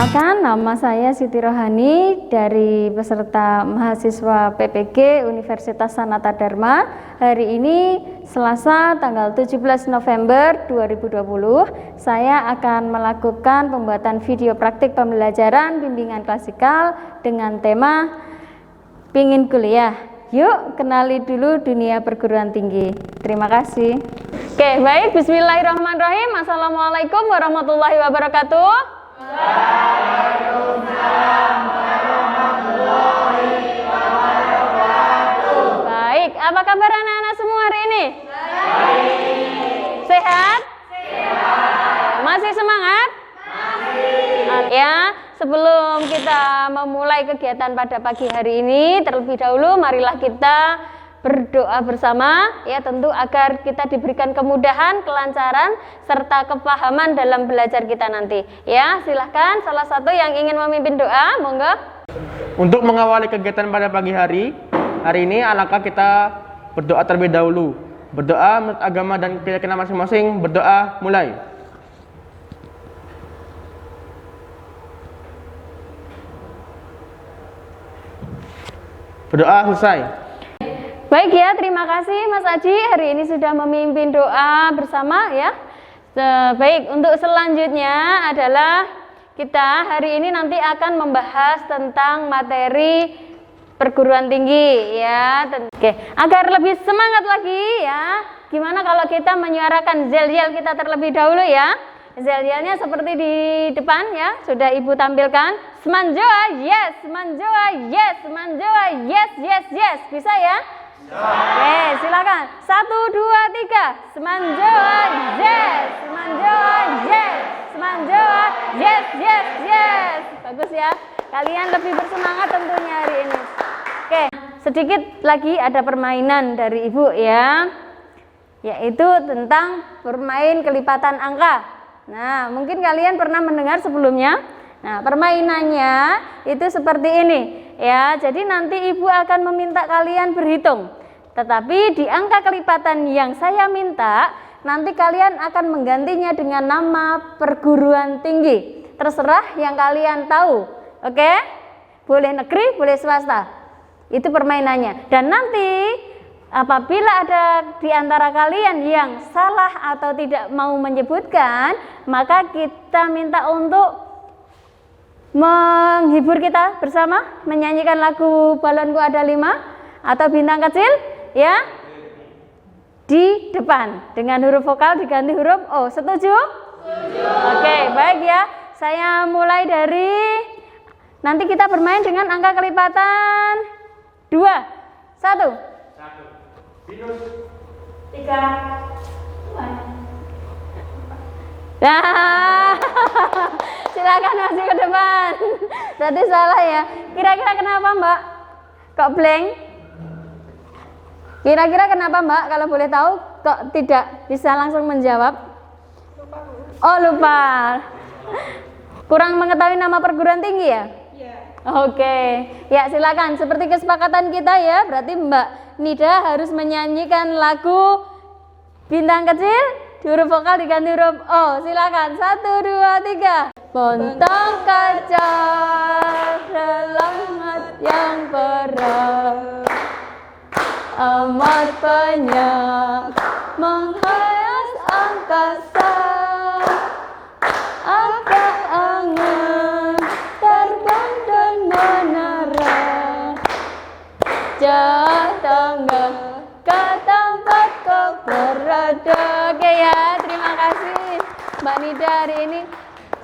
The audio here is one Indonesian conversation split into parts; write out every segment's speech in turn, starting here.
Perkenalkan, nama saya Siti Rohani dari peserta mahasiswa PPG Universitas Sanata Dharma. Hari ini Selasa tanggal 17 November 2020, saya akan melakukan pembuatan video praktik pembelajaran bimbingan klasikal dengan tema Pingin Kuliah. Yuk kenali dulu dunia perguruan tinggi. Terima kasih. Oke, baik. Bismillahirrahmanirrahim. Assalamualaikum warahmatullahi wabarakatuh. Waalaikumsalam warahmatullahi wabarakatuh. Baik, apa kabar anak-anak semua hari ini? Baik. Sehat? Sehat. Masih semangat? Masih. Ya, sebelum kita memulai kegiatan pada pagi hari ini, terlebih dahulu marilah kita berdoa bersama, ya, tentu agar kita diberikan kemudahan, kelancaran, serta kepahaman dalam belajar kita nanti. Ya, silahkan salah satu yang ingin memimpin doa, monggo. Untuk mengawali kegiatan pada pagi hari ini, alangkah kita berdoa terlebih dahulu. Berdoa menurut agama dan keyakinan masing-masing. Berdoa mulai. Berdoa selesai. Baik ya, terima kasih Mas Aji, hari ini sudah memimpin doa bersama ya. Baik, untuk selanjutnya adalah kita hari ini nanti akan membahas tentang materi perguruan tinggi ya. Oke, agar lebih semangat lagi ya, gimana kalau kita menyuarakan zel-zel kita terlebih dahulu ya. Zel-zelnya seperti di depan ya, sudah Ibu tampilkan. Semanjoa, yes, semanjoa, yes, semanjoa, yes, yes, yes. Bisa ya? Oke, silakan. 1, 2, 3. Semanjoa, yes. Semanjoa, yes. Semanjoa, yes, yes, yes. Bagus ya. Kalian lebih bersemangat tentunya hari ini. Oke, sedikit lagi ada permainan dari Ibu ya. Yaitu tentang bermain kelipatan angka. Nah, mungkin kalian pernah mendengar sebelumnya. Nah, permainannya itu seperti ini ya. Jadi nanti Ibu akan meminta kalian berhitung. Tetapi di angka kelipatan yang saya minta, nanti kalian akan menggantinya dengan nama perguruan tinggi. Terserah yang kalian tahu. Oke? Boleh negeri, boleh swasta. Itu permainannya. Dan nanti apabila ada di antara kalian yang salah atau tidak mau menyebutkan, maka kita minta untuk menghibur kita bersama, menyanyikan lagu Balonku Ada 5 atau Bintang Kecil ya, di depan dengan huruf vokal diganti huruf O. Setuju? Setuju. Oke, baik ya. Saya mulai dari, nanti kita bermain dengan angka kelipatan 2. 1 minus 3. Nah, silakan masih ke depan. Tadi salah ya. Kira-kira kenapa Mbak? Kok blank? Kira-kira kenapa Mbak? Kalau boleh tahu, kok tidak bisa langsung menjawab? Oh, lupa. Kurang mengetahui nama perguruan tinggi ya? Iya. Oke. Ya, silakan. Seperti kesepakatan kita ya, berarti Mbak Nida harus menyanyikan lagu Bintang Kecil, di huruf vokal diganti huruf O. Silakan. 1, 2, 3. Bontong kaca dalam hati yang berat, amat banyak menghias angkasa. Ada angin terbang dan menara, jauh tangga ke tempat kau berada. Oke ya, terima kasih Mbak Nida hari ini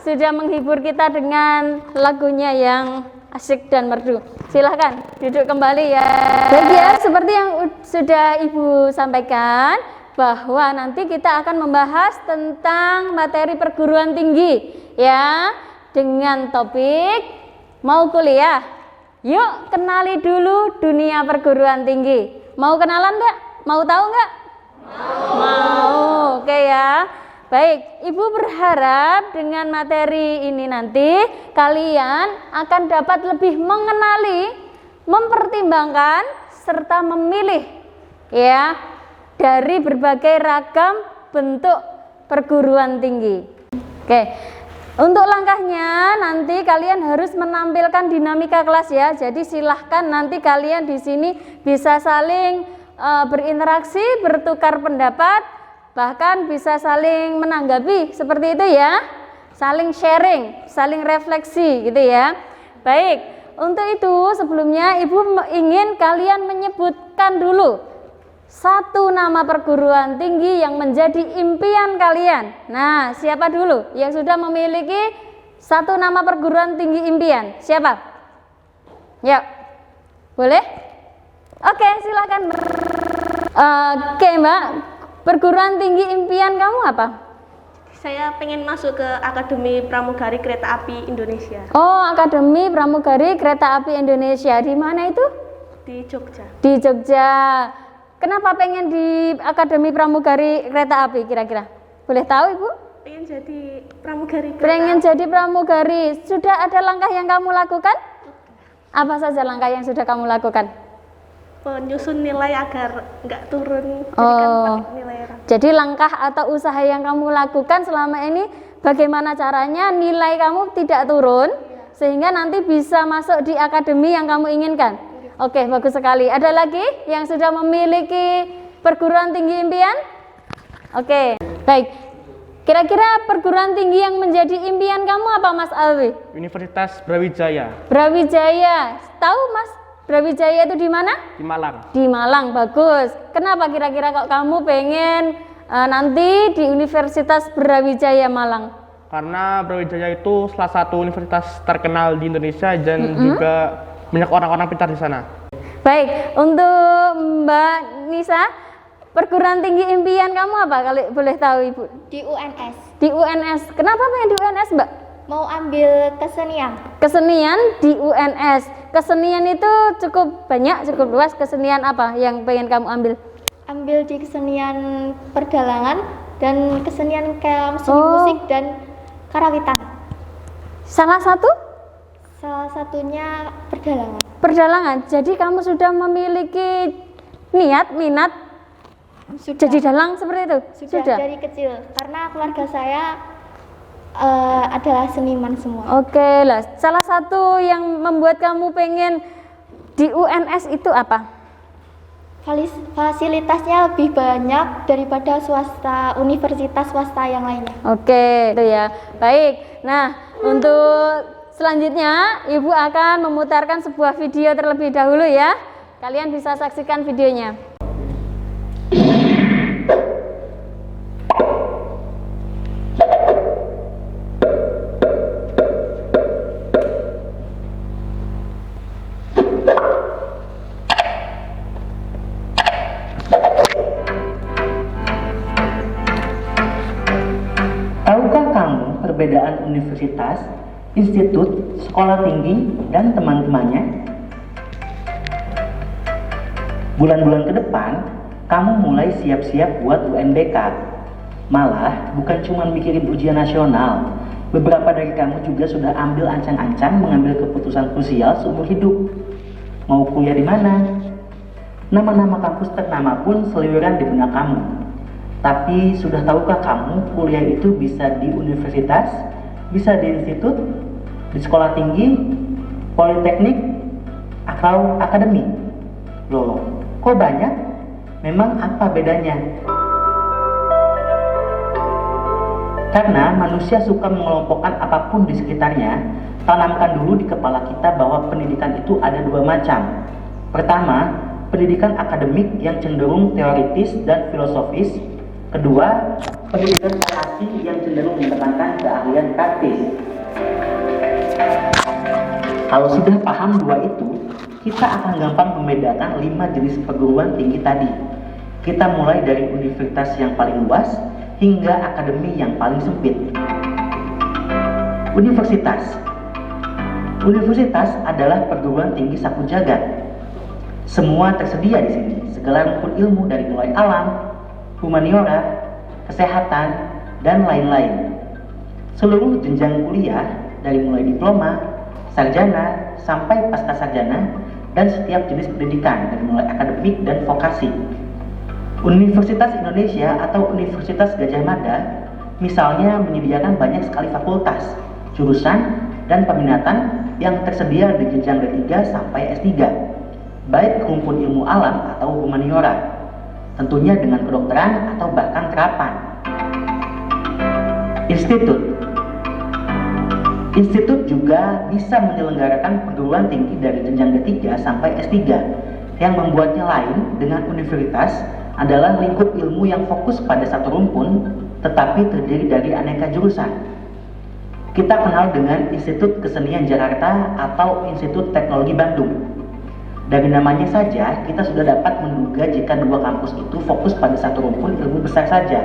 sudah menghibur kita dengan lagunya yang asyik dan merdu. Silahkan duduk kembali ya. Baik ya, seperti yang sudah Ibu sampaikan, bahwa nanti kita akan membahas tentang materi perguruan tinggi ya, dengan topik mau kuliah. Yuk kenali dulu dunia perguruan tinggi. Mau kenalan nggak? Mau tahu nggak? Mau. Oke ya. Baik, Ibu berharap dengan materi ini nanti kalian akan dapat lebih mengenali, mempertimbangkan, serta memilih ya dari berbagai ragam bentuk perguruan tinggi. Oke, Untuk langkahnya nanti kalian harus menampilkan dinamika kelas ya. Jadi silahkan nanti kalian di sini bisa saling berinteraksi, bertukar pendapat, bahkan bisa saling menanggapi seperti itu ya. Saling sharing, saling refleksi gitu ya. Baik, untuk itu sebelumnya Ibu ingin kalian menyebutkan dulu satu nama perguruan tinggi yang menjadi impian kalian. Nah, siapa dulu yang sudah memiliki satu nama perguruan tinggi impian? Siapa? Yuk, boleh? Oke, silakan. Oke, Mbak, perguruan tinggi impian kamu apa? Saya pengen masuk ke Akademi Pramugari Kereta Api Indonesia. Oh, Akademi Pramugari Kereta Api Indonesia. Di mana itu? Di Jogja. Di Jogja. Kenapa pengen di Akademi Pramugari Kereta Api kira-kira? Boleh tahu Ibu? Pengen jadi pramugari kereta. Pengen jadi pramugari. Sudah ada langkah yang kamu lakukan? Apa saja langkah yang sudah kamu lakukan? Penyusun nilai agar nggak turun. Oh. Nilai orang. Jadi langkah atau usaha yang kamu lakukan selama ini bagaimana caranya nilai kamu tidak turun sehingga nanti bisa masuk di akademi yang kamu inginkan? Oke, bagus sekali. Ada lagi yang sudah memiliki perguruan tinggi impian? Oke, baik. Kira-kira perguruan tinggi yang menjadi impian kamu apa, Mas Alwi? Universitas Brawijaya Brawijaya. Tahu, Mas? Brawijaya itu di mana? di Malang. Di Malang, bagus. Kenapa kira-kira kok kamu pengen nanti di Universitas Brawijaya Malang? Karena Brawijaya itu salah satu universitas terkenal di Indonesia dan juga banyak orang-orang pintar di sana. Baik, untuk Mbak Nisa, perguruan tinggi impian kamu apa? Kalau boleh tahu Ibu? Di UNS. Di UNS. Kenapa pengen di UNS, Mbak? Mau ambil kesenian. Kesenian di UNS. Kesenian itu cukup banyak, cukup luas. Kesenian apa yang pengen kamu ambil? Ambil di kesenian perdalangan dan kesenian kayak musik dan karawitan. Salah satu? Salah satunya perdalangan. Perdalangan. Jadi kamu sudah memiliki minat jadi dalang seperti itu? Sudah dari kecil. Karena keluarga saya adalah seniman semua. Oke lah. Salah satu yang membuat kamu pengen di UNS itu apa? Fasilitasnya lebih banyak daripada universitas swasta yang lainnya. Oke, itu ya. Baik. Nah, untuk selanjutnya Ibu akan memutarkan sebuah video terlebih dahulu ya. Kalian bisa saksikan videonya. Tahukah kamu perbedaan universitas, institut, sekolah tinggi, dan teman-temannya? Bulan-bulan ke depan, kamu mulai siap-siap buat UNBK. Malah, bukan cuma mikirin ujian nasional. Beberapa dari kamu juga sudah ambil ancang-ancang mengambil keputusan krusial seumur hidup. Mau kuliah di mana? Nama-nama kampus ternama pun seliweran di benak kamu. Tapi sudah tahukah kamu kuliah itu bisa di universitas, bisa di institut, di sekolah tinggi, politeknik, atau akademi? Loh, kok banyak? Memang apa bedanya? Karena manusia suka mengelompokkan apapun di sekitarnya, tanamkan dulu di kepala kita bahwa pendidikan itu ada dua macam. Pertama, pendidikan akademik yang cenderung teoritis dan filosofis. Kedua, pendidikan vokasi yang cenderung menekankan keahlian praktis. Kalau sudah paham dua itu, kita akan gampang membedakan 5 jenis perguruan tinggi tadi. Kita mulai dari universitas yang paling luas hingga akademi yang paling sempit. Universitas. Universitas adalah perguruan tinggi sapu jagat. Semua tersedia di sini, segala rumpun ilmu dari mulai alam, humaniora, kesehatan, dan lain-lain. Seluruh jenjang kuliah dari mulai diploma, sarjana, sampai pasca sarjana, dan setiap jenis pendidikan dari mulai akademik dan vokasi. Universitas Indonesia atau Universitas Gadjah Mada misalnya menyediakan banyak sekali fakultas jurusan, dan peminatan yang tersedia di jenjang D3 sampai S3, baik rumpun ilmu alam atau humaniora, tentunya dengan kedokteran atau bahkan terapan. Institut juga bisa menyelenggarakan perguruan tinggi dari jenjang D3 sampai S3. Yang membuatnya lain dengan universitas adalah lingkup ilmu yang fokus pada satu rumpun tetapi terdiri dari aneka jurusan. Kita kenal dengan Institut Kesenian Jakarta atau Institut Teknologi Bandung. Dari namanya saja, kita sudah dapat menduga jika dua kampus itu fokus pada satu rumpun ilmu besar saja,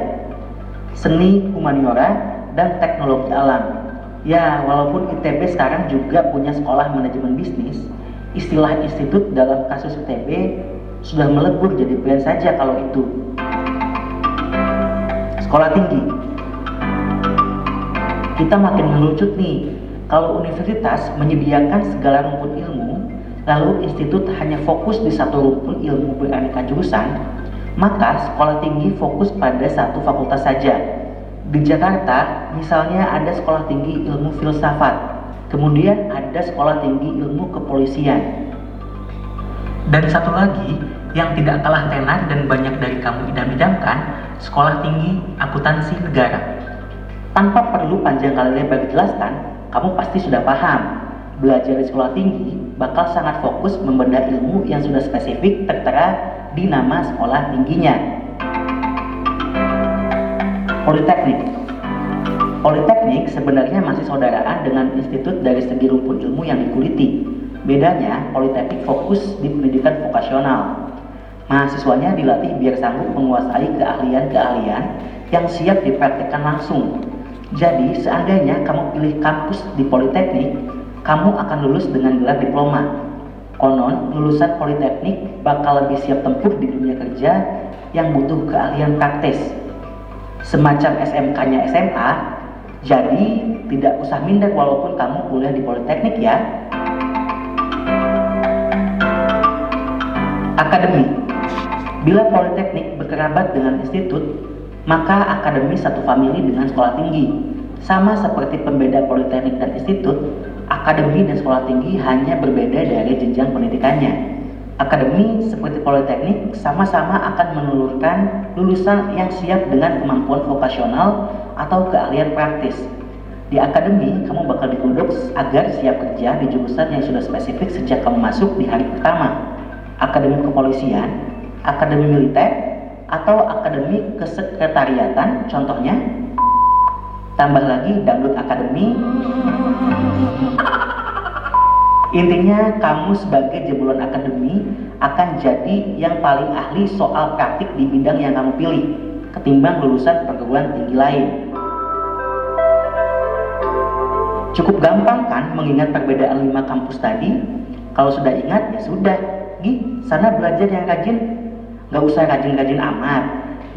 seni, humaniora, dan teknologi alam. Ya, walaupun ITB sekarang juga punya sekolah manajemen bisnis, istilah institut dalam kasus ITB sudah melebur jadi brand saja kalau itu. Sekolah tinggi. Kita makin mengerucut nih, kalau universitas menyediakan segala rumpun ilmu, lalu institut hanya fokus di satu rumpun ilmu beraneka jurusan, maka sekolah tinggi fokus pada satu fakultas saja. Di Jakarta, misalnya ada sekolah tinggi ilmu filsafat, kemudian ada sekolah tinggi ilmu kepolisian. Dan satu lagi, yang tidak kalah tenar dan banyak dari kamu idam-idamkan, sekolah tinggi akuntansi negara. Tanpa perlu panjang kali lebar dijelaskan, kamu pasti sudah paham. Belajar di sekolah tinggi bakal sangat fokus membedah ilmu yang sudah spesifik tertera di nama sekolah tingginya. Politeknik sebenarnya masih saudaraan dengan institut dari segi rumpun ilmu yang dikuliti. Bedanya, politeknik fokus di pendidikan vokasional. Mahasiswanya dilatih biar sanggup menguasai keahlian-keahlian yang siap dipraktikkan langsung. Jadi, seandainya kamu pilih kampus di politeknik, kamu akan lulus dengan gelar diploma. Konon, lulusan politeknik bakal lebih siap tempur di dunia kerja yang butuh keahlian praktis. Semacam SMK-nya SMA, jadi tidak usah minder walaupun kamu kuliah di politeknik ya. Akademi. Bila politeknik berkerabat dengan institut, maka akademi satu famili dengan sekolah tinggi. Sama seperti pembeda politeknik dan institut, akademi dan sekolah tinggi hanya berbeda dari jenjang pendidikannya. Akademi seperti politeknik sama-sama akan menelurkan lulusan yang siap dengan kemampuan vokasional atau keahlian praktis. Di akademi, kamu bakal digodok agar siap kerja di jurusan yang sudah spesifik sejak kamu masuk di hari pertama. Akademi kepolisian, akademi militer, atau akademi kesekretariatan, contohnya. Tambah lagi dangdut akademi. Intinya, kamu sebagai jebolan akademi akan jadi yang paling ahli soal praktik di bidang yang kamu pilih, ketimbang lulusan perguruan tinggi lain. Cukup gampang kan mengingat perbedaan 5 kampus tadi? Kalau sudah ingat, ya sudah. Sana belajar yang rajin. Gak usah rajin-rajin amat.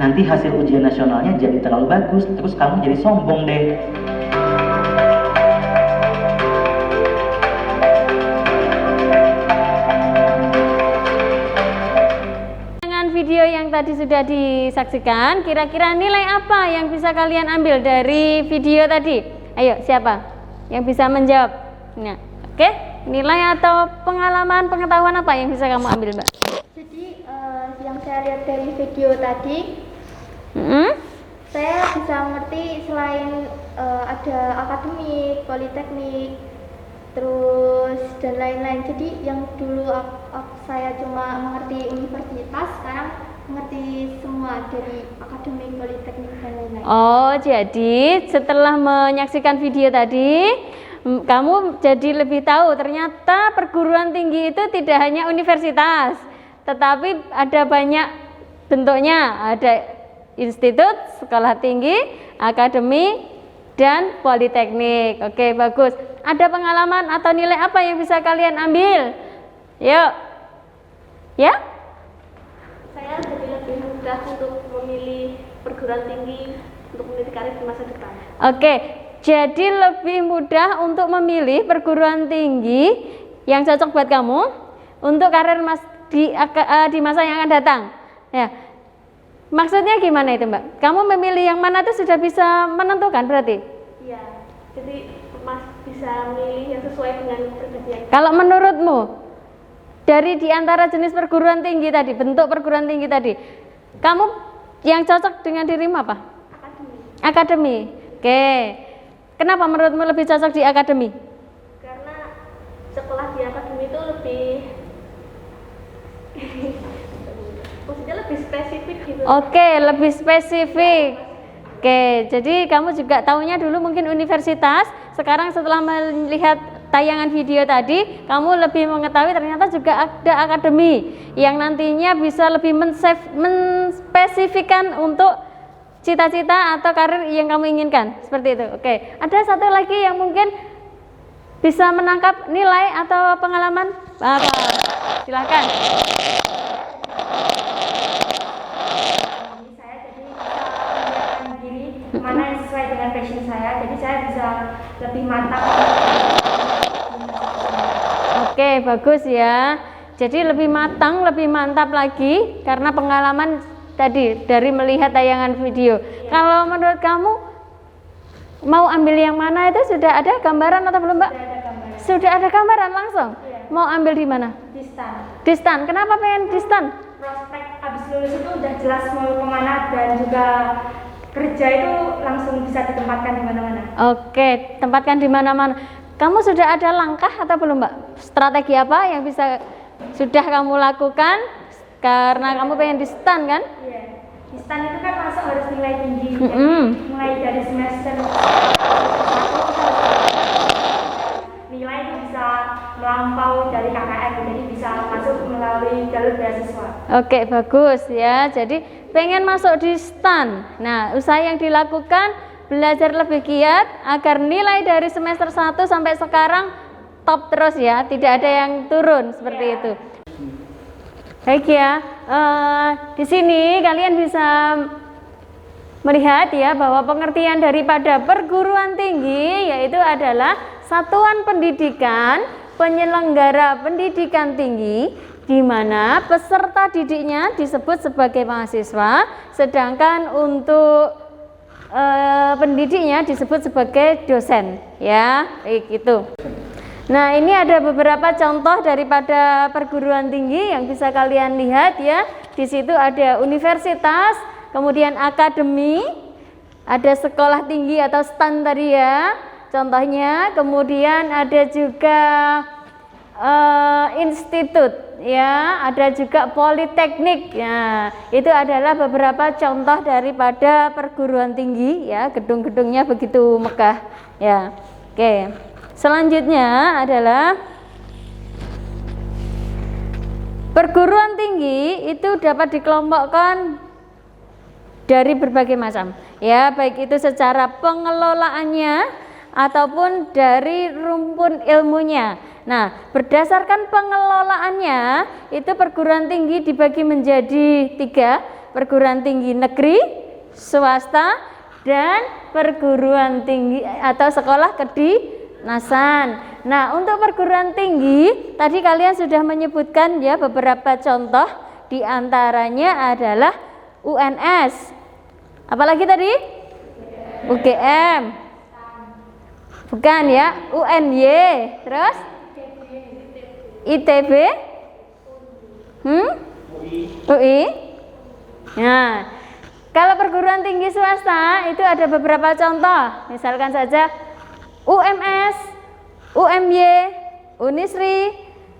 Nanti hasil ujian nasionalnya jadi terlalu bagus, terus kamu jadi sombong deh. Dengan video yang tadi sudah disaksikan, kira-kira nilai apa yang bisa kalian ambil dari video tadi? Ayo, siapa yang bisa menjawab? Nah, oke, nilai atau pengalaman, pengetahuan apa yang bisa kamu ambil, Mbak? Jadi yang saya lihat dari video tadi, saya bisa mengerti selain ada akademik, politeknik, terus dan lain-lain. Jadi yang dulu saya cuma mengerti universitas, sekarang mengerti semua dari akademik, politeknik dan lain-lain. Oh, jadi setelah menyaksikan video tadi, kamu jadi lebih tahu ternyata perguruan tinggi itu tidak hanya universitas, tetapi ada banyak bentuknya. Ada institut, sekolah tinggi, akademi, dan politeknik. Oke, bagus. Ada pengalaman atau nilai apa yang bisa kalian ambil? Yuk. Ya? Saya jadi lebih mudah untuk memilih perguruan tinggi untuk meniti karir di masa depan. Oke, jadi lebih mudah untuk memilih perguruan tinggi yang cocok buat kamu untuk karir di masa yang akan datang. Ya, maksudnya gimana itu, Mbak? Kamu memilih yang mana itu sudah bisa menentukan berarti? Iya, jadi Mas bisa milih yang sesuai dengan pribadian. Kalau menurutmu, dari di antara jenis perguruan tinggi tadi, bentuk perguruan tinggi tadi, kamu yang cocok dengan dirimu apa? Akademi. Oke. Kenapa menurutmu lebih cocok di akademi? Karena sekolah di akademi itu lebih maksudnya lebih spesifik gitu. Oke, lebih spesifik. Oke, jadi kamu juga tahunya dulu mungkin universitas, sekarang setelah melihat tayangan video tadi, kamu lebih mengetahui ternyata juga ada akademi yang nantinya bisa lebih menspesifikkan untuk cita-cita atau karir yang kamu inginkan. Seperti itu. Oke, ada satu lagi yang mungkin bisa menangkap nilai atau pengalaman? Bapak, silakan. Mana yang sesuai dengan passion saya, jadi saya bisa lebih matang. Oke, bagus ya. Jadi lebih matang, lebih mantap lagi karena pengalaman tadi dari melihat tayangan video. Kalau menurut kamu mau ambil yang mana itu sudah ada gambaran atau belum, Mbak? Sudah ada gambaran langsung. Mau ambil di mana? Di STAN. Di STAN. Kenapa pengen di STAN? Prospek abis lulus itu udah jelas mau kemana dan juga kerja itu langsung bisa ditempatkan di mana-mana. Oke, tempatkan di mana-mana. Kamu sudah ada langkah atau belum, Mbak? Strategi apa yang bisa sudah kamu lakukan karena kamu pengen di STAN kan? Iya. Di STAN itu kan masuk harus nilai tinggi. Mulai dari semester 1 nilai itu bisa melampaui dari KKN, jadi bisa masuk melalui jalur beasiswa. Oke, bagus ya. Jadi pengen masuk di STAN. Nah, usaha yang dilakukan belajar lebih giat agar nilai dari semester 1 sampai sekarang top terus ya, tidak ada yang turun seperti itu. Baik ya, di sini kalian bisa melihat ya bahwa pengertian daripada perguruan tinggi yaitu adalah satuan pendidikan penyelenggara pendidikan tinggi di mana peserta didiknya disebut sebagai mahasiswa, sedangkan untuk pendidiknya disebut sebagai dosen ya, kayak gitu. Nah, ini ada beberapa contoh daripada perguruan tinggi yang bisa kalian lihat ya. Di situ ada universitas, kemudian akademi, ada sekolah tinggi atau STAN tadi ya, contohnya. Kemudian ada juga institut ya, ada juga politeknik ya. Itu adalah beberapa contoh daripada perguruan tinggi ya, gedung-gedungnya begitu megah ya. Oke, selanjutnya adalah perguruan tinggi itu dapat dikelompokkan dari berbagai macam ya, baik itu secara pengelolaannya ataupun dari rumpun ilmunya. Nah, berdasarkan pengelolaannya itu perguruan tinggi dibagi menjadi 3, perguruan tinggi negeri, swasta, dan perguruan tinggi atau sekolah kedinasan. Nah, untuk perguruan tinggi tadi kalian sudah menyebutkan ya beberapa contoh, di antaranya adalah UNS. Apalagi tadi? UGM. Bukan ya, UNY. Terus? ITB? UI? Nah, kalau perguruan tinggi swasta itu ada beberapa contoh. Misalkan saja UMS, UMY, Unisri,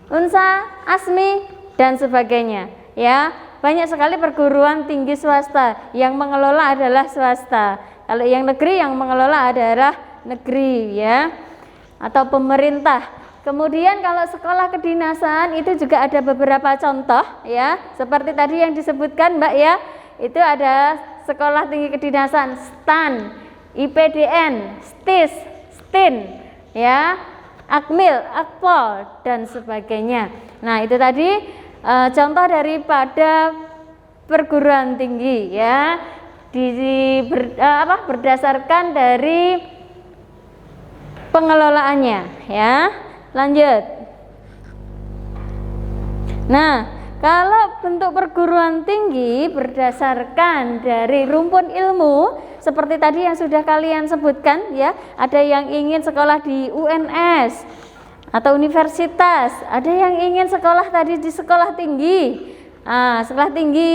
Unsa, Asmi, dan sebagainya. Ya, banyak sekali perguruan tinggi swasta. Yang mengelola adalah swasta. Kalau yang negeri yang mengelola adalah negeri ya, atau pemerintah. Kemudian kalau sekolah kedinasan itu juga ada beberapa contoh ya, seperti tadi yang disebutkan Mbak ya, itu ada sekolah tinggi kedinasan STAN, IPDN, STIS, STIN ya, Akmil, Akpol, dan sebagainya. Nah, itu tadi contoh daripada perguruan tinggi ya, berdasarkan dari pengelolaannya ya. Lanjut. Nah, kalau bentuk perguruan tinggi berdasarkan dari rumpun ilmu seperti tadi yang sudah kalian sebutkan ya, ada yang ingin sekolah di UNS atau universitas, ada yang ingin sekolah tadi di sekolah tinggi, sekolah tinggi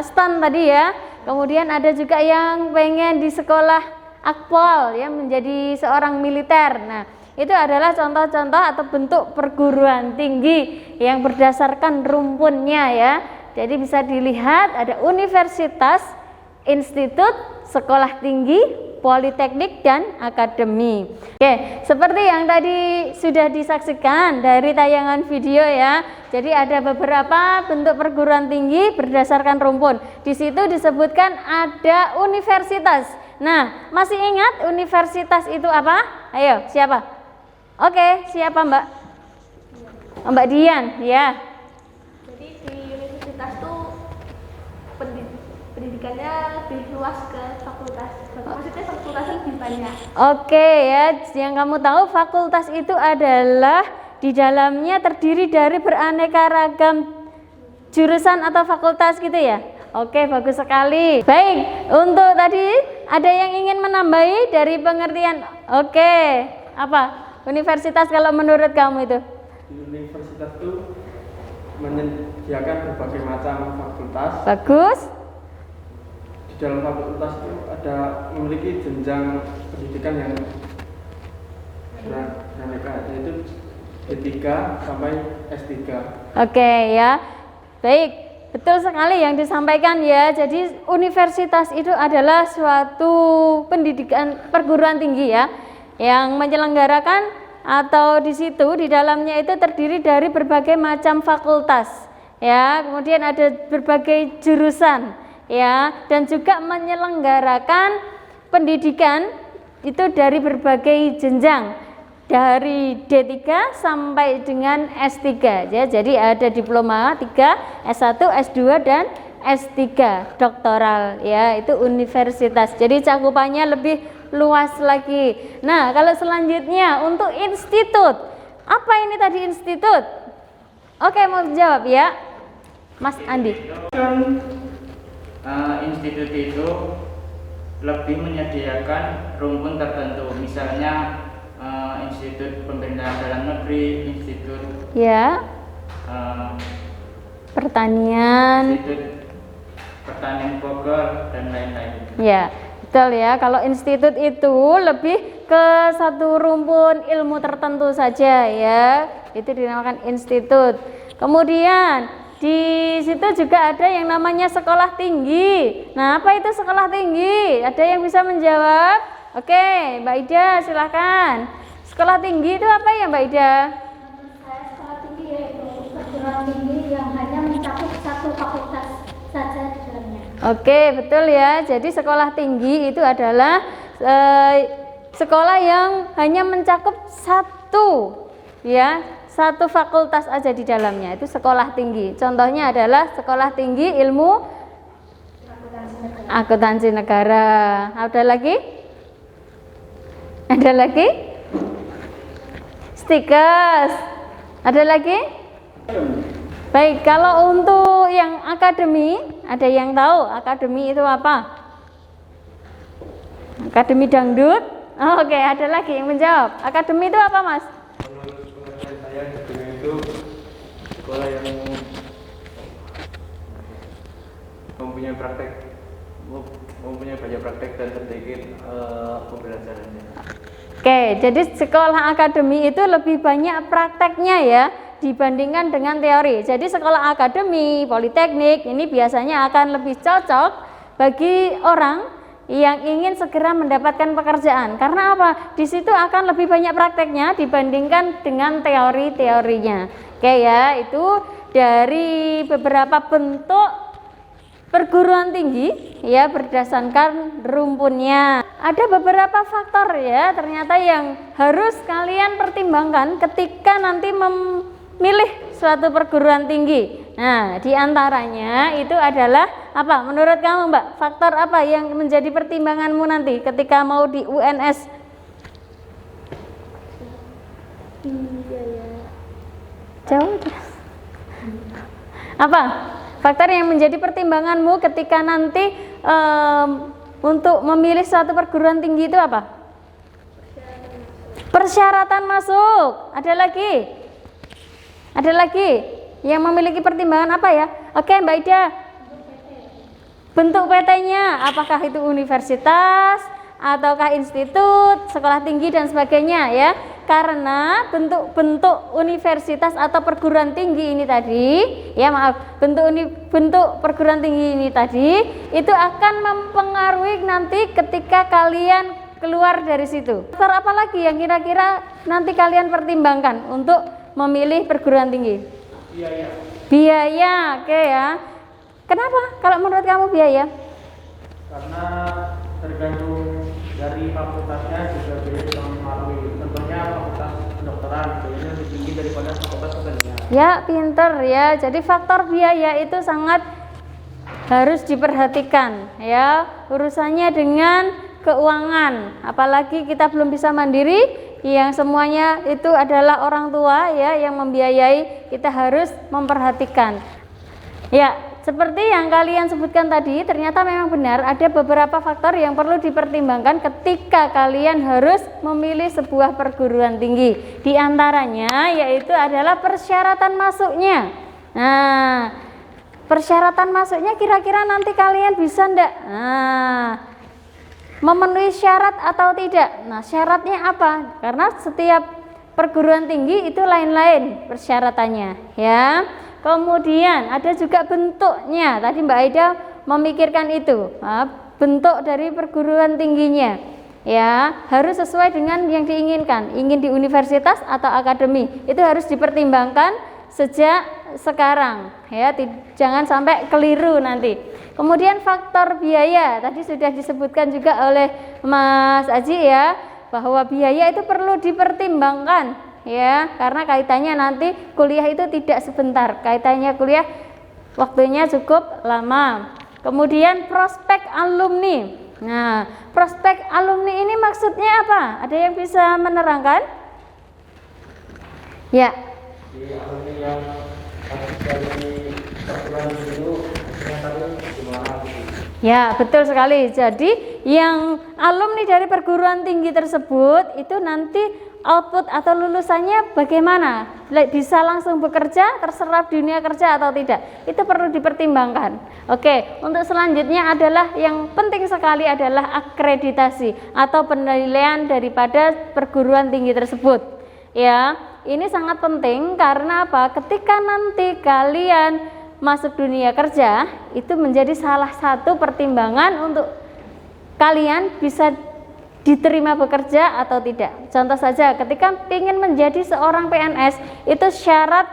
STAN tadi ya, kemudian ada juga yang pengen di sekolah Akpol ya, menjadi seorang militer. Nah, itu adalah contoh-contoh atau bentuk perguruan tinggi yang berdasarkan rumpunnya ya. Jadi bisa dilihat ada universitas, institut, sekolah tinggi, politeknik, dan akademi. Oke, seperti yang tadi sudah disaksikan dari tayangan video ya. Jadi ada beberapa bentuk perguruan tinggi berdasarkan rumpun. Di situ disebutkan ada universitas. Nah, masih ingat universitas itu apa? Ayo, siapa? Oke, siapa Mbak? Mbak Dian, ya. Jadi di universitas tuh pendidikannya lebih luas ke fakultas. Maksudnya fakultasnya lebih banyak. Oke ya, yang kamu tahu fakultas itu adalah di dalamnya terdiri dari beraneka ragam jurusan atau fakultas gitu ya. Oke, bagus sekali. Baik, untuk tadi ada yang ingin menambahi dari pengertian. Oke, apa? Universitas kalau menurut kamu itu? Universitas itu menyediakan berbagai macam fakultas. Bagus. Di dalam fakultas itu ada memiliki jenjang pendidikan yang beraneka, yaitu D3 sampai S3. Oke ya. Baik, betul sekali yang disampaikan ya. Jadi universitas itu adalah suatu pendidikan perguruan tinggi ya, yang menyelenggarakan atau di situ di dalamnya itu terdiri dari berbagai macam fakultas ya, kemudian ada berbagai jurusan ya, dan juga menyelenggarakan pendidikan itu dari berbagai jenjang dari D3 sampai dengan S3 ya. Jadi ada diploma 3, S1, S2 dan S3 doktoral ya, itu universitas. Jadi cakupannya lebih luas lagi. Nah, kalau selanjutnya untuk institut. Apa ini tadi institut? Oke, mau jawab ya, Mas Andi. Institut itu lebih menyediakan rumpun tertentu. Misalnya institut pembinaan dalam negeri, institut pertanian, institut pertanian Bogor dan lain-lain. Ya, betul ya. Kalau institut itu lebih ke satu rumpun ilmu tertentu saja ya. Itu dinamakan institut. Kemudian di situ juga ada yang namanya sekolah tinggi. Nah, apa itu sekolah tinggi? Ada yang bisa menjawab? Oke, Mbak Ida silahkan. Sekolah tinggi itu apa ya Mbak Ida? Sekolah tinggi yaitu perguruan tinggi yang hanya mencakup satu fakultas saja di dalamnya. Oke, betul ya. Jadi sekolah tinggi itu adalah sekolah yang hanya mencakup satu fakultas aja di dalamnya. Itu sekolah tinggi. Contohnya adalah sekolah tinggi ilmu akuntansi negara. Ada lagi? Ada lagi? Stikers. Ada lagi? Baik, kalau untuk yang akademi, ada yang tahu akademi itu apa? Akademi dangdut? Oh, oke, ada lagi yang menjawab. Akademi itu apa, Mas? Menurut pengertian saya, akademi itu sekolah yang mempunyai banyak praktek dan sedikit pembelajarannya. Oke, jadi sekolah akademi itu lebih banyak prakteknya ya dibandingkan dengan teori. Jadi sekolah akademi, politeknik ini biasanya akan lebih cocok bagi orang yang ingin segera mendapatkan pekerjaan. Karena apa? Di situ akan lebih banyak prakteknya dibandingkan dengan teori-teorinya. Oke ya, itu dari beberapa bentuk perguruan tinggi ya berdasarkan rumpunnya. Ada beberapa faktor ya ternyata yang harus kalian pertimbangkan ketika nanti memilih suatu perguruan tinggi. Nah, diantaranya itu adalah apa? Menurut kamu Mbak, faktor apa yang menjadi pertimbanganmu nanti ketika mau di UNS? Jawab. Apa? Faktor yang menjadi pertimbanganmu ketika nanti untuk memilih suatu perguruan tinggi itu apa? Persyaratan masuk. Ada lagi? Ada lagi yang memiliki pertimbangan apa ya? Oke, Mbak Ida. Bentuk PT-nya, apakah itu universitas ataukah institut, sekolah tinggi dan sebagainya ya. Karena bentuk universitas atau perguruan tinggi ini tadi, ya maaf, bentuk perguruan tinggi ini tadi itu akan mempengaruhi nanti ketika kalian keluar dari situ. Faktor apa lagi yang kira-kira nanti kalian pertimbangkan untuk memilih perguruan tinggi? Biaya, oke ya. Kenapa? Kalau menurut kamu biaya? Karena tergantung dari fakultasnya juga bisa mempengaruhi. Contohnya fakultas kedokteran biayanya lebih tinggi daripada fakultas kesenian. Ya, pinter ya. Jadi faktor biaya itu sangat harus diperhatikan ya. Urusannya dengan keuangan. Apalagi kita belum bisa mandiri, yang semuanya itu adalah orang tua ya yang membiayai. Kita harus memperhatikan. Ya, seperti yang kalian sebutkan tadi, ternyata memang benar ada beberapa faktor yang perlu dipertimbangkan ketika kalian harus memilih sebuah perguruan tinggi. Di antaranya yaitu adalah persyaratan masuknya. Nah, persyaratan masuknya kira-kira nanti kalian bisa enggak? Memenuhi syarat atau tidak? Nah, syaratnya apa? Karena setiap perguruan tinggi itu lain-lain persyaratannya, ya. Kemudian ada juga bentuknya. Tadi Mbak Aida memikirkan itu, bentuk dari perguruan tingginya, ya harus sesuai dengan yang diinginkan. Ingin di universitas atau akademi, itu harus dipertimbangkan sejak sekarang, ya. Jangan sampai keliru nanti. Kemudian faktor biaya, tadi sudah disebutkan juga oleh Mas Aji ya, bahwa biaya itu perlu dipertimbangkan ya, karena kaitannya nanti kuliah itu tidak sebentar, kaitannya kuliah waktunya cukup lama. Kemudian prospek alumni. Nah, prospek alumni ini maksudnya apa? Ada yang bisa menerangkan? Ya. Di alumni yang dari perguruan tinggi ya, betul sekali. Jadi yang alumni dari perguruan tinggi tersebut itu nanti output atau lulusannya bagaimana? Bisa langsung bekerja, terserap dunia kerja atau tidak? Itu perlu dipertimbangkan. Oke, untuk selanjutnya adalah yang penting sekali adalah akreditasi atau penilaian daripada perguruan tinggi tersebut. Ya, ini sangat penting karena apa? Ketika nanti kalian masuk dunia kerja, itu menjadi salah satu pertimbangan untuk kalian bisa diterima bekerja atau tidak. Contoh saja, ketika ingin menjadi seorang PNS, itu syarat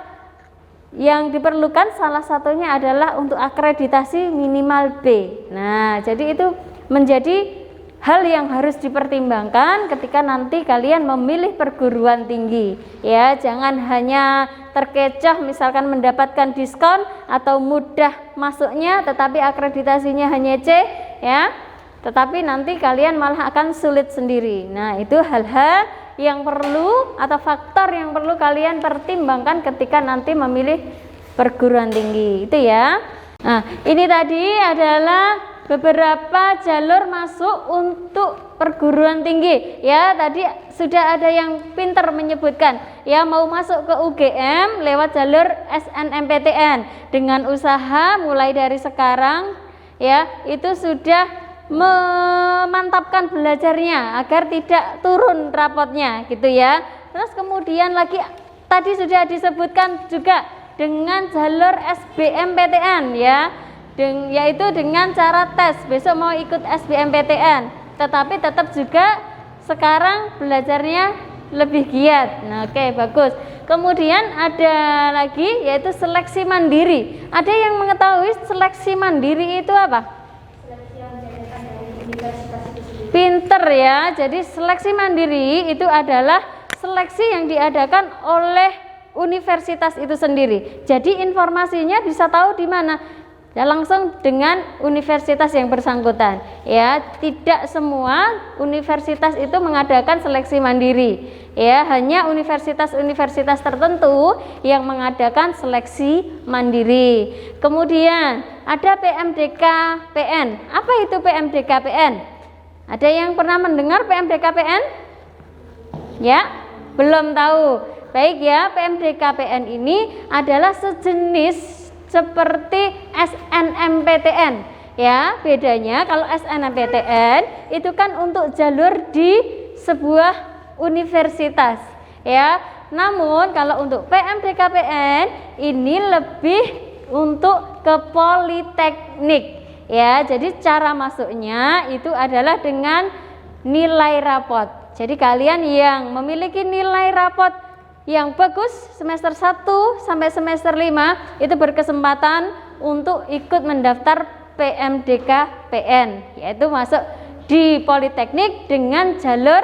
yang diperlukan salah satunya adalah untuk akreditasi minimal B. Nah, jadi itu menjadi hal yang harus dipertimbangkan ketika nanti kalian memilih perguruan tinggi. Ya, jangan hanya terkecoh misalkan mendapatkan diskon atau mudah masuknya tetapi akreditasinya hanya C ya. Tetapi nanti kalian malah akan sulit sendiri. Nah, itu hal-hal yang perlu atau faktor yang perlu kalian pertimbangkan ketika nanti memilih perguruan tinggi. Itu ya. Nah, ini tadi adalah beberapa jalur masuk untuk perguruan tinggi ya. Tadi sudah ada yang pintar menyebutkan ya, mau masuk ke UGM lewat jalur SNMPTN dengan usaha mulai dari sekarang ya, itu sudah memantapkan belajarnya agar tidak turun rapotnya gitu ya. Terus kemudian lagi tadi sudah disebutkan juga dengan jalur SBMPTN ya, yaitu dengan cara tes. Besok mau ikut SBMPTN, tetapi tetap juga sekarang belajarnya lebih giat. Nah, oke, bagus. Kemudian ada lagi yaitu seleksi mandiri. Ada yang mengetahui seleksi mandiri itu apa? Seleksi yang diadakan dari universitas itu sendiri. Pinter ya. Jadi seleksi mandiri itu adalah seleksi yang diadakan oleh universitas itu sendiri. Jadi informasinya bisa tahu di mana. ya langsung dengan universitas yang bersangkutan. Ya, tidak semua universitas itu mengadakan seleksi mandiri. Ya, hanya universitas-universitas tertentu yang mengadakan seleksi mandiri. Kemudian ada PMDK PN. Apa itu PMDK PN? Ada yang pernah mendengar PMDK PN? Ya, belum tahu. Baik ya, PMDK PN ini adalah sejenis seperti SNMPTN. Ya, bedanya kalau SNMPTN itu kan untuk jalur di sebuah universitas. Ya, namun kalau untuk PMDK PN ini lebih untuk ke politeknik. Ya, jadi cara masuknya itu adalah dengan nilai rapot. Jadi kalian yang memiliki nilai rapot yang bagus semester 1 sampai semester 5 itu berkesempatan untuk ikut mendaftar PMDK PN, yaitu masuk di politeknik dengan jalur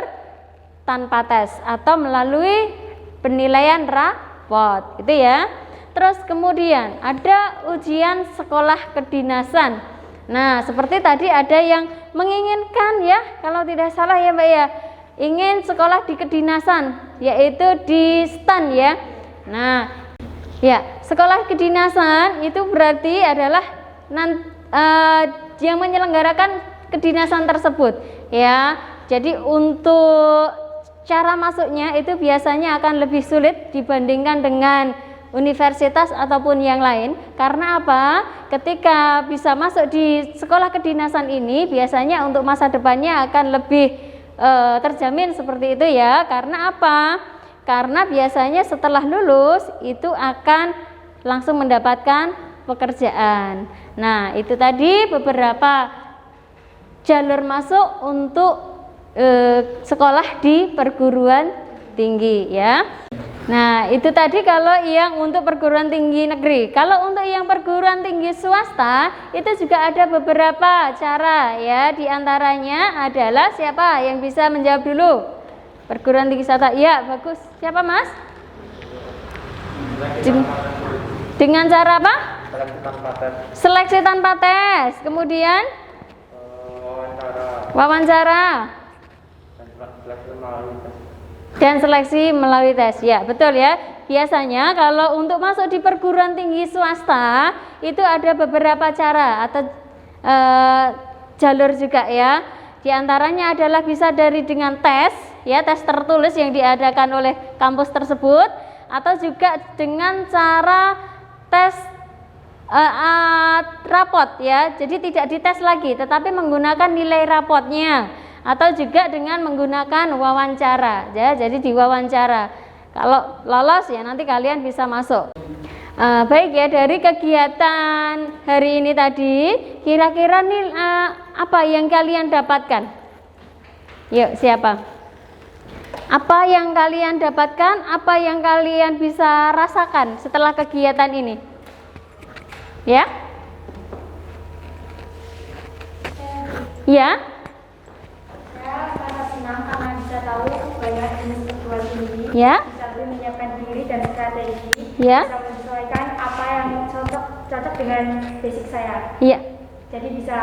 tanpa tes atau melalui penilaian rapot, gitu ya. Terus kemudian ada ujian sekolah kedinasan. Nah, seperti tadi ada yang menginginkan ya, kalau tidak salah ya Mbak ya, ingin sekolah di kedinasan, yaitu di STAN ya. Nah, ya, sekolah kedinasan itu berarti adalah yang menyelenggarakan kedinasan tersebut ya. Jadi untuk cara masuknya itu biasanya akan lebih sulit dibandingkan dengan universitas ataupun yang lain. Karena apa? Ketika bisa masuk di sekolah kedinasan ini biasanya untuk masa depannya akan lebih terjamin seperti itu ya. Karena apa? Karena biasanya setelah lulus itu akan langsung mendapatkan pekerjaan. Nah, itu tadi beberapa jalur masuk untuk sekolah di perguruan tinggi ya. Nah, itu tadi kalau yang untuk perguruan tinggi negeri. Kalau untuk yang perguruan tinggi swasta itu juga ada beberapa cara ya. Di antaranya adalah siapa yang bisa menjawab dulu? Perguruan tinggi swasta. Ya, bagus. Siapa Mas? Dengan cara apa? Seleksi tanpa tes. Kemudian wawancara. Dan seleksi melalui tes. Ya, betul ya. Biasanya kalau untuk masuk di perguruan tinggi swasta itu ada beberapa cara atau jalur juga ya. Di antaranya adalah bisa dari dengan tes ya, tes tertulis yang diadakan oleh kampus tersebut, atau juga dengan cara tes rapot ya. Jadi tidak dites lagi tetapi menggunakan nilai rapotnya, atau juga dengan menggunakan wawancara ya. Jadi diwawancara, kalau lolos ya nanti kalian bisa masuk. Baik ya, dari kegiatan hari ini tadi kira-kira nih apa yang kalian dapatkan? Yuk, siapa? Apa yang kalian dapatkan? Apa yang kalian bisa rasakan setelah kegiatan ini? Ya? Ya? Saya sangat senang karena bisa tahu banyak jenis perguruan tinggi, Ya? bisa lebih menyiapkan diri dan strategi, Ya? bisa menyesuaikan apa yang cocok dengan basic saya. Iya. Jadi bisa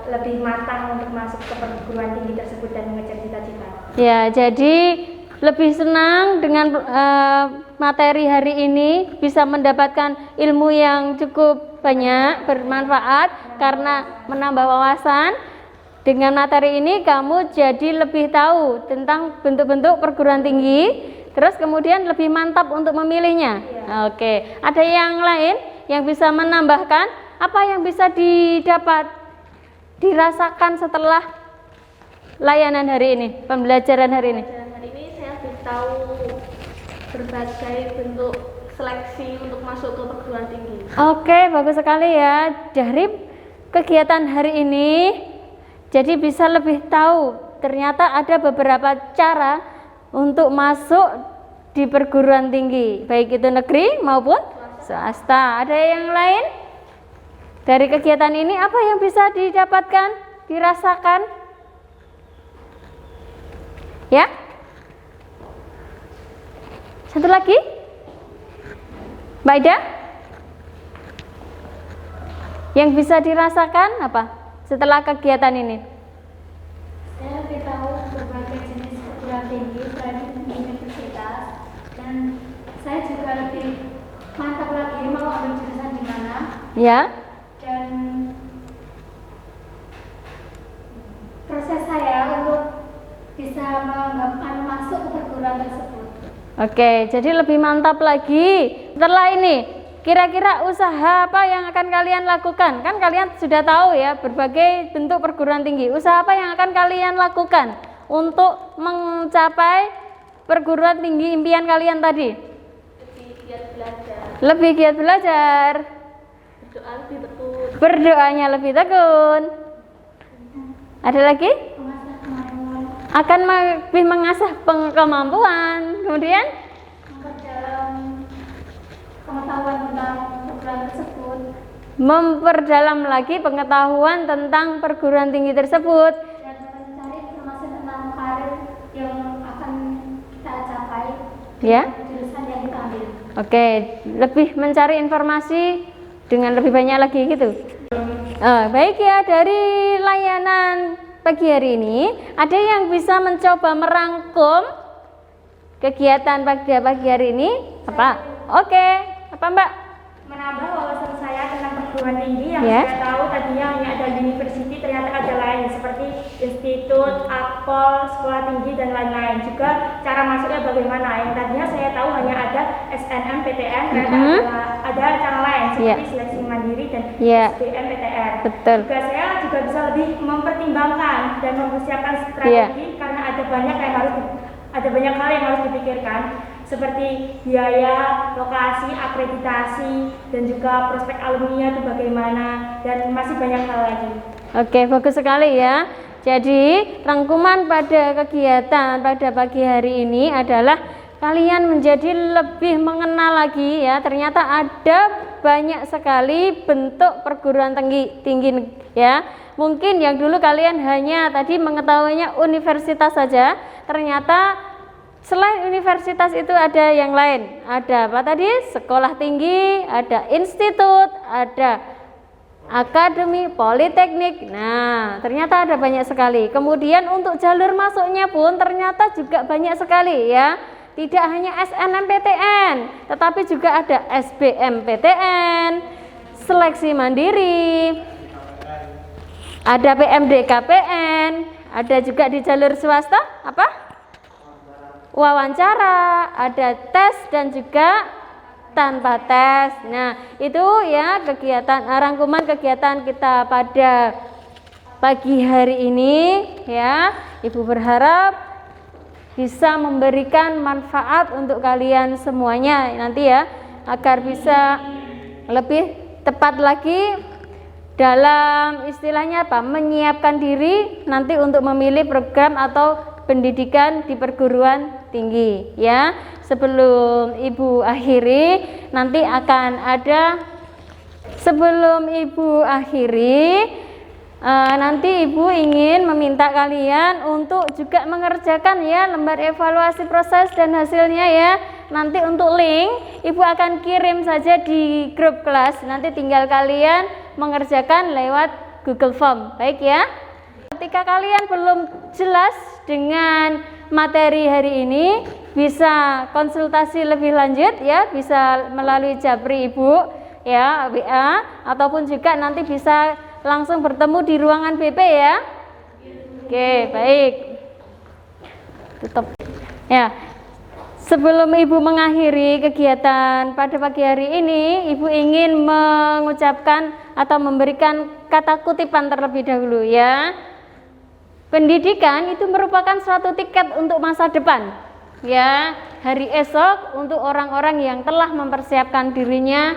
lebih matang untuk masuk ke perguruan tinggi tersebut dan mengejar cita-cita. Ya, jadi lebih senang dengan materi hari ini, bisa mendapatkan ilmu yang cukup banyak, bermanfaat karena menambah wawasan. Dengan materi ini kamu jadi lebih tahu tentang bentuk-bentuk perguruan tinggi, terus kemudian lebih mantap untuk memilihnya. Oke, ada yang lain yang bisa menambahkan? Apa yang bisa dirasakan setelah layanan hari ini, pembelajaran hari ini? Hari ini saya lebih tahu berbagai bentuk seleksi untuk masuk ke perguruan tinggi. Oke, bagus sekali ya. Dari kegiatan hari ini jadi bisa lebih tahu ternyata ada beberapa cara untuk masuk di perguruan tinggi, baik itu negeri maupun swasta. Ada yang lain? Dari kegiatan ini apa yang bisa didapatkan, dirasakan? Ya? Satu lagi? Mbak Ida? Yang bisa dirasakan apa setelah kegiatan ini? Saya lebih tahu berbagai jenis perguruan tinggi selain di universitas, dan saya juga lebih mantap lagi mau ambil jurusan di mana, Ya. dan proses saya untuk bisa masuk ke perguruan tersebut. Oke, jadi lebih mantap lagi. Setelah ini, kira-kira usaha apa yang akan kalian lakukan? Kan kalian sudah tahu ya berbagai bentuk perguruan tinggi. Usaha apa yang akan kalian lakukan untuk mencapai perguruan tinggi impian kalian tadi? Lebih giat belajar, Lebih giat belajar, berdoa lebih tekun, berdoanya lebih tekun. Ada lagi? Mengasah kemampuan, Akan lebih mengasah kemampuan. Kemudian memperdalam pengetahuan tentang program tersebut, memperdalam lagi pengetahuan tentang perguruan tinggi tersebut. dan mencari informasi tentang karir yang akan kita capai, Ya. jurusan yang kita ambil. Oke, lebih mencari informasi dengan lebih banyak lagi gitu. Baik ya, dari layanan pagi hari ini ada yang bisa mencoba merangkum kegiatan pada pagi hari ini apa? Oke, apa Mbak? Menambah wawasan saya tentang perguruan tinggi yang Ya. saya tahu tadinya hanya ada university, ternyata ada lain seperti institut, akpol, sekolah tinggi dan lain-lain. Juga cara masuknya bagaimana? Yang tadinya saya tahu hanya ada SNMPTN, ternyata ada cara lain seperti seleksi mandiri dan Ya. SBMPTN. Betul. Juga saya juga bisa lebih mempertimbangkan dan mempersiapkan strategi karena ada banyak hal yang harus dipikirkan, seperti biaya, lokasi, akreditasi, dan juga prospek alumni itu bagaimana, dan masih banyak hal lagi. Oke, bagus sekali ya. Jadi, rangkuman pada kegiatan pada pagi hari ini adalah kalian menjadi lebih mengenal lagi ya. Ternyata ada banyak sekali bentuk perguruan tinggi ya. Mungkin yang dulu kalian hanya tadi mengetahuinya universitas saja, ternyata selain universitas itu ada yang lain. Ada apa tadi? Sekolah tinggi, ada institut, ada akademi, politeknik. Nah, ternyata ada banyak sekali. Kemudian untuk jalur masuknya pun ternyata juga banyak sekali ya. Tidak hanya SNMPTN, tetapi juga ada SBMPTN, seleksi mandiri, ada PMDKPN, ada juga di jalur swasta apa? Wawancara, ada tes dan juga tanpa tes. Nah, itu ya kegiatan rangkuman kegiatan kita pada pagi hari ini ya. Ibu berharap bisa memberikan manfaat untuk kalian semuanya nanti ya, agar bisa lebih tepat lagi dalam istilahnya apa? Menyiapkan diri nanti untuk memilih program atau pendidikan di perguruan tinggi ya. Sebelum Ibu akhiri nanti akan ada nanti Ibu ingin meminta kalian untuk juga mengerjakan ya lembar evaluasi proses dan hasilnya ya. Nanti untuk link Ibu akan kirim saja di grup kelas. Nanti tinggal kalian mengerjakan lewat Google Form. Baik ya. Ketika kalian belum jelas dengan materi hari ini, bisa konsultasi lebih lanjut ya, bisa melalui Japri Ibu ya, WA, ataupun juga nanti bisa langsung bertemu di ruangan BP ya. Oke, baik. Tutup. Ya. Sebelum Ibu mengakhiri kegiatan pada pagi hari ini, Ibu ingin mengucapkan atau memberikan kata kutipan terlebih dahulu ya. Pendidikan itu merupakan suatu tiket untuk masa depan. Ya, hari esok untuk orang-orang yang telah mempersiapkan dirinya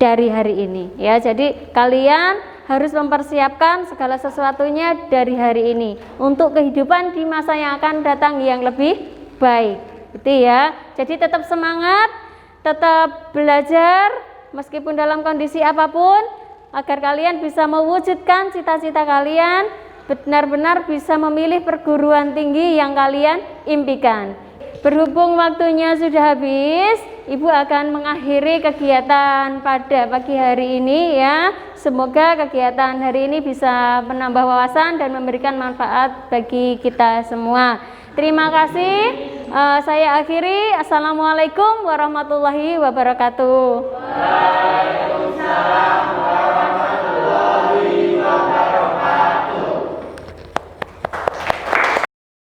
dari hari ini. Ya, jadi kalian harus mempersiapkan segala sesuatunya dari hari ini untuk kehidupan di masa yang akan datang yang lebih baik. Itu ya. Jadi tetap semangat, tetap belajar meskipun dalam kondisi apapun agar kalian bisa mewujudkan cita-cita kalian, benar-benar bisa memilih perguruan tinggi yang kalian impikan. Berhubung waktunya sudah habis, Ibu akan mengakhiri kegiatan pada pagi hari ini ya. Semoga kegiatan hari ini bisa menambah wawasan dan memberikan manfaat bagi kita semua. Terima kasih. Saya akhiri. Assalamualaikum warahmatullahi wabarakatuh. Waalaikumsalam warahmatullahi wabarakatuh.